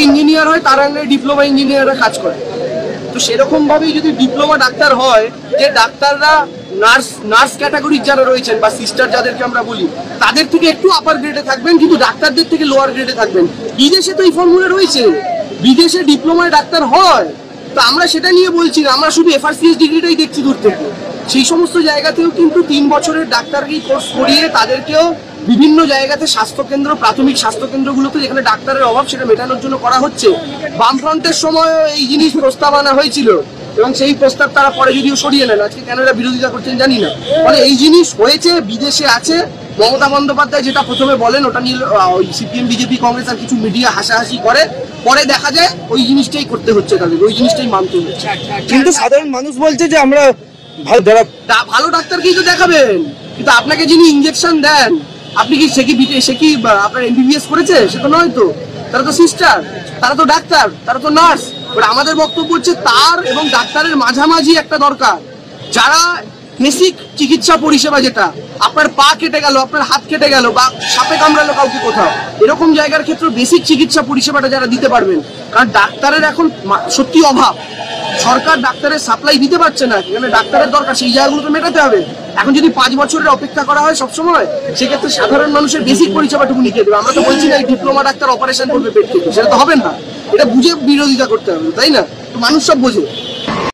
Engineer হয় তার আন্ডারে ডিপ্লোমা ইঞ্জিনিয়াররা কাজ করে। তো সেরকম ভাবেই যদি ডিপ্লোমা ডাক্তার হয়, যে ডাক্তাররা নার্স ক্যাটাগরির যারা রয়েছেন বা সিস্টার যাদেরকে আমরা বলি, তাদের থেকে একটু আপার গ্রেডে থাকবেন, কিন্তু ডাক্তারদের থেকে লোয়ার গ্রেডে থাকবেন। বিদেশে তো এই ফর্মুলা রয়েছে, বিদেশে ডিপ্লোমায় ডাক্তার হয়। তো আমরা সেটা নিয়ে বলছি না, আমরা শুধু FRCS ডিগ্রিটাই দেখছি দূর থেকে। সেই সমস্ত জায়গাতেও কিন্তু 3 বছরের ডাক্তারকেই কোর্স করিয়ে তাদেরকেও বিভিন্ন জায়গাতে স্বাস্থ্যকেন্দ্র, প্রাথমিক স্বাস্থ্যকেন্দ্রগুলোতে যেখানে ডাক্তারের অভাব সেটা মেটানোর জন্য করা হচ্ছে। বামফ্রন্টের সময় এই জিনিস প্রস্তাব আনা হয়েছিল এবং সেই প্রস্তাব তারা পরে যদিও সরিয়ে নেন, আজকে কেন এরা বিরোধিতা করছেন জানি না। মানে এই জিনিস হয়েছে, বিদেশে আছে। মমতা বন্দ্যোপাধ্যায় যেটা প্রথমে বলেন ওটা নিয়ে ওই CPM BJP কংগ্রেস আর কিছু মিডিয়া হাসাহাসি করে, পরে দেখা যায় ওই জিনিসটাই করতে হচ্ছে তাদের, ওই জিনিসটাই মানতে হচ্ছে। কিন্তু সাধারণ মানুষ বলছে যে আমরা ভালো ডাক্তারকেই তো দেখাবেন, কিন্তু আপনাকে যিনি ইঞ্জেকশন দেন, আপনি কি সে কি আপনার MBBS করেছে? সে তো নয় তো, তারা তো সিস্টার, তারা তো ডাক্তার, তারা তো নার্স। আমাদের বক্তব্য হচ্ছে তার এবং ডাক্তারের মাঝামাঝি একটা দরকার, যারা বেসিক চিকিৎসা পরিষেবা, যেটা আপনার পা কেটে গেল, আপনার হাত কেটে গেল বা সাপে কামড়ালো কাউকে কোথাও, এরকম জায়গার ক্ষেত্রে বেসিক চিকিৎসা পরিষেবাটা যারা দিতে পারবেন। কারণ ডাক্তারের এখন সত্যি অভাব, সরকার ডাক্তারের সাপ্লাই দিতে পারছে না, এখানে ডাক্তারের দরকার, সেই জায়গাগুলোকে মেটাতে হবে। এখন যদি 5 বছরের অপেক্ষা করা হয় সবসময়, সেক্ষেত্রে সাধারণ মানুষের বেসিক পরিষেবাটুকু নিতে দেবে। আমরা তো বলছি না এই ডিপ্লোমা ডাক্তার অপারেশন করবে পেট থেকে, সেটা তো হবে না, এটা বুঝে বিরোধিতা করতে হবে, তাই না? তো মানুষ সব বোঝে।